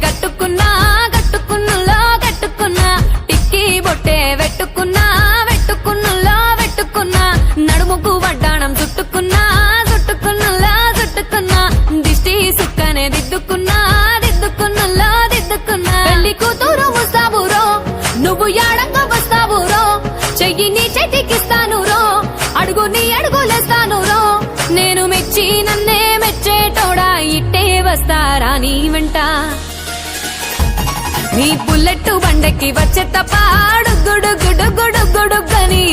కట్టుకున్నా కట్టుకున్నులో కట్టుకున్నా టిక్కీ బొట్టే వెట్టుకున్నా వెట్టుకున్నులో వెట్టుకున్నా నడుముకు వడ్డాణం చుట్టుకున్నా చుట్టుకున్నులో చుట్టుకున్నా దిష్టి సుక్కనే దిద్దుకున్నా దిద్దుకున్నులో దిద్దుకున్నా పెళ్లి కూతురు ముస్తాబురో నువ్వు యాడంగా వస్తావురో చెయ్యి నీ చేతికిస్తాను రో అడుగు నీ అడుగులేస్తాను రో నేను మెచ్చి నన్నే మెచ్చేటోడా ఇట్టే వస్తారా నీ వెంట నీ బుల్లెట్టు బండకి వచ్చే తప్ప గుడు గుడు గుడు గుడు గుడుగని